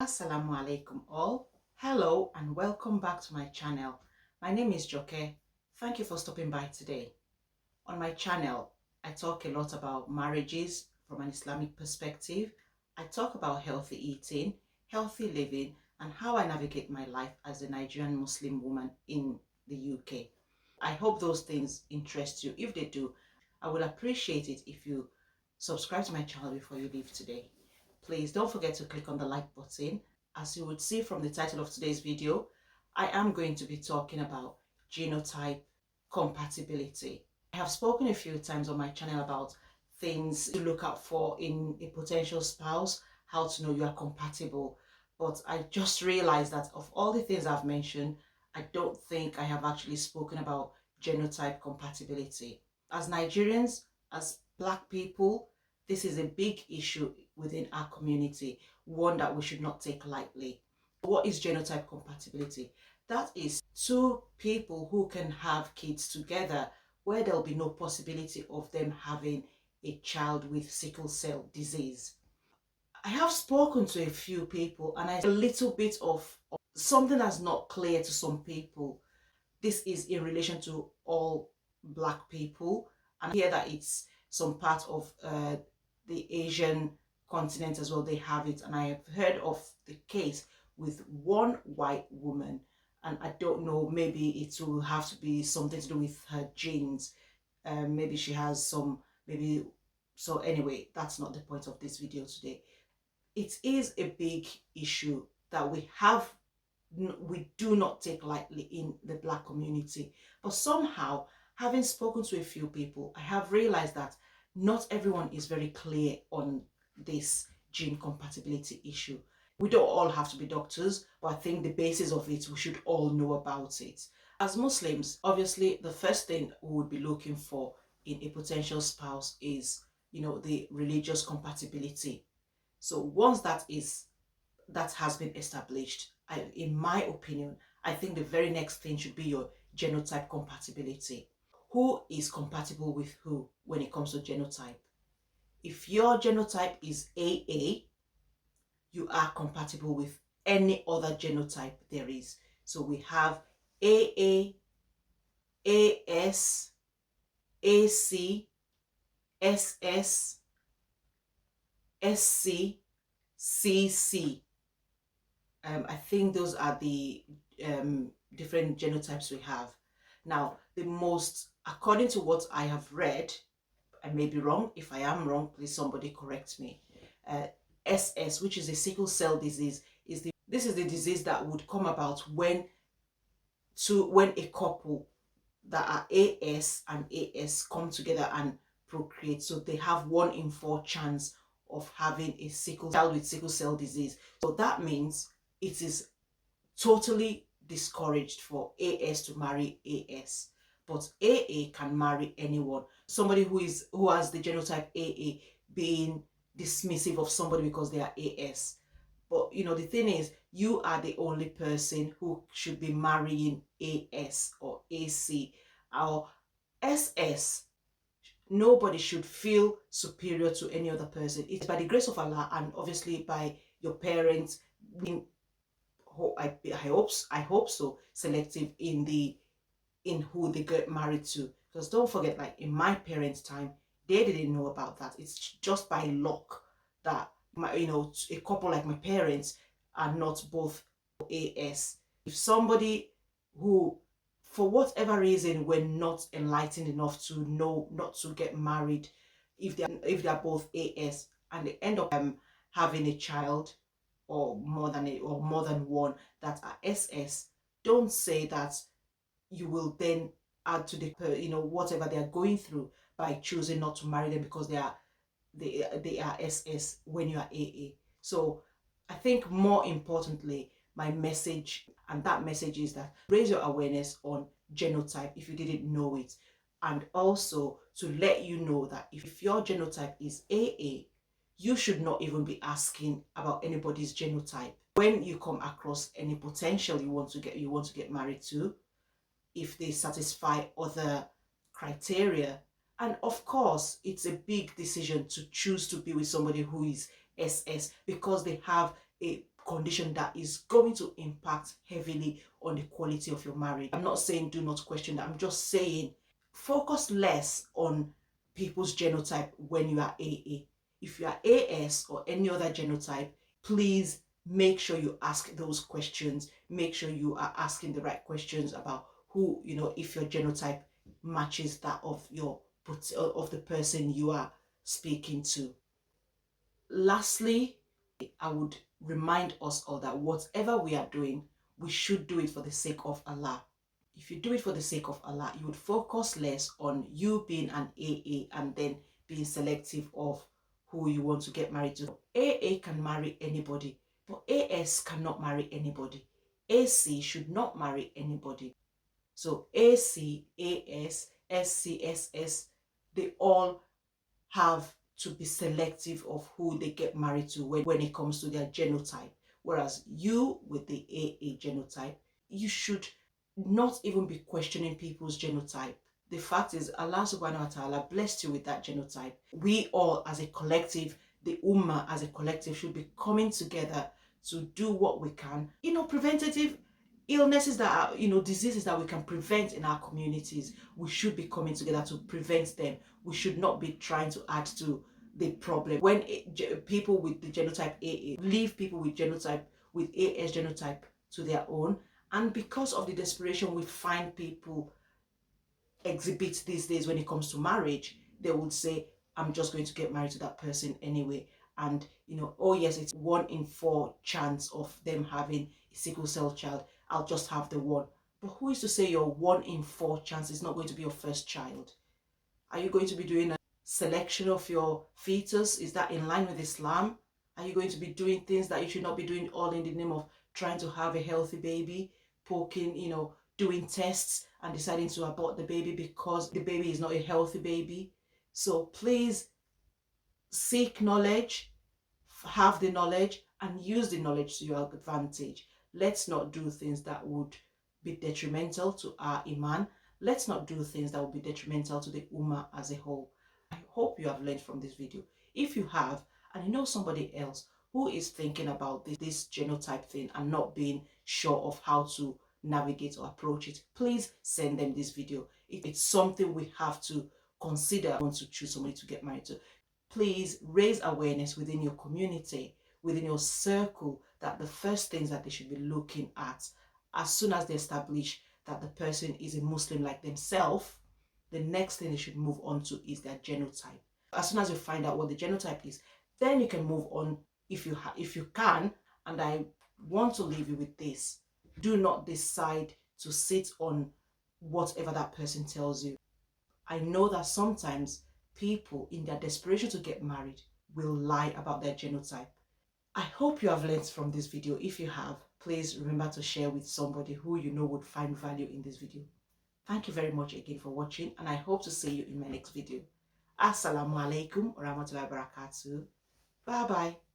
Assalamu alaikum all. Hello and welcome back to my channel. My name is Joke. Thank you for stopping by today. On my channel, I talk a lot about marriages from an Islamic perspective. I talk about healthy eating, healthy living, and how I navigate my life as a Nigerian Muslim woman in the UK. I hope those things interest you. If they do, I would appreciate it if you subscribe to my channel before you leave today. Please don't forget to click on the like button. As you would see from the title of today's video, I am going to be talking about genotype compatibility. I have spoken a few times on my channel about things to look out for in a potential spouse, how to know you are compatible. But I just realized that of all the things I've mentioned, I don't think I have actually spoken about genotype compatibility. As Nigerians, as Black people, this is a big issue within our community, one that we should not take lightly. What is genotype compatibility? That is two people who can have kids together where there'll be no possibility of them having a child with sickle cell disease. I have spoken to a few people and I see a little bit of something that's not clear to some people. This is in relation to all Black people, and I hear that it's some part of the Asian continent as well. They have it, and I have heard of the case with one white woman, and I don't know, maybe it will have to be something to do with her genes. Maybe she has some, maybe. So anyway, that's not the point of this video today. It is a big issue that we do not take lightly in the Black community. But somehow, having spoken to a few people, I have realized that not everyone is very clear on this gene compatibility issue. We don't all have to be doctors, but I think the basis of it, we should all know about it. As Muslims, obviously, the first thing we would be looking for in a potential spouse is, the religious compatibility. So once that has been established, in my opinion, I think the very next thing should be your genotype compatibility. Who is compatible with who when it comes to genotype? If your genotype is AA, you are compatible with any other genotype there is. So we have AA, AS, AC, SS, SC, CC. I think those are the different genotypes we have. Now, according to what I have read, I may be wrong. If I am wrong, please somebody correct me. SS, which is a sickle cell disease, this is the disease that would come about when a couple that are AS and AS come together and procreate. So they have 1 in 4 chance of having a child with sickle cell disease. So that means it is totally discouraged for AS to marry AS, but AA can marry anyone. Somebody who has the genotype AA being dismissive of somebody because they are AS. But the thing is, you are the only person who should be marrying AS or AC or SS. Nobody should feel superior to any other person. It's by the grace of Allah and obviously by your parents being, I hope so, selective in who they get married to. Because don't forget, like in my parents' time, they didn't know about that. It's just by luck that a couple like my parents are not both AS. If somebody who, for whatever reason, were not enlightened enough to know not to get married, if they're both AS and they end up having a child or more than one that are SS, don't say that you will then add to the whatever they are going through by choosing not to marry them because they are SS when you are AA. So I think more importantly, my message, and that message is that raise your awareness on genotype if you didn't know it, and also to let you know that if your genotype is AA, you should not even be asking about anybody's genotype. When you come across any potential you want to get married to, if they satisfy other criteria, and of course it's a big decision to choose to be with somebody who is SS because they have a condition that is going to impact heavily on the quality of your marriage. I'm not saying do not question that. I'm just saying focus less on people's genotype when you are AA. If you are AS or any other genotype, please make sure you ask those questions. Make sure you are asking the right questions about who, if your genotype matches that of the person you are speaking to. Lastly, I would remind us all that whatever we are doing, we should do it for the sake of Allah. If you do it for the sake of Allah, you would focus less on you being an AA and then being selective of who you want to get married to. AA can marry anybody, but AS cannot marry anybody. AC should not marry anybody. So AC, AS, SCSS, they all have to be selective of who they get married to when it comes to their genotype. Whereas you with the AA genotype, you should not even be questioning people's genotype. The fact is, Allah subhanahu wa ta'ala blessed you with that genotype. We all as a collective, the Ummah as a collective, should be coming together to do what we can. Preventative illnesses that are, diseases that we can prevent in our communities, we should be coming together to prevent them. We should not be trying to add to the problem. When people with the genotype AA leave people with AS genotype to their own, and because of the desperation we find people exhibit these days when it comes to marriage, they would say, I'm just going to get married to that person anyway. And, oh yes, it's 1 in 4 chance of them having a sickle cell child. I'll just have the one. But who is to say your 1 in 4 chance is not going to be your first child? Are you going to be doing a selection of your fetus? Is that in line with Islam? Are you going to be doing things that you should not be doing, all in the name of trying to have a healthy baby, doing tests and deciding to abort the baby because the baby is not a healthy baby? So please seek knowledge, have the knowledge, and use the knowledge to your advantage. Let's not do things that would be detrimental to our Iman. Let's not do things that would be detrimental to the Ummah as a whole. I hope you have learned from this video. If you have, and you know somebody else who is thinking about this genotype thing and not being sure of how to navigate or approach it, please send them this video. It's something we have to consider when to choose somebody to get married to. Please raise awareness within your community, within your circle, that the first things that they should be looking at, as soon as they establish that the person is a Muslim like themselves, the next thing they should move on to is their genotype. As soon as you find out what the genotype is, then you can move on if you can. And I want to leave you with this: do not decide to sit on whatever that person tells you. I know that sometimes people, in their desperation to get married, will lie about their genotype. I hope you have learned from this video. If you have, please remember to share with somebody who you know would find value in this video. Thank you very much again for watching, and I hope to see you in my next video. Assalamu alaikum wa rahmatullahi wa barakatuh. Bye bye.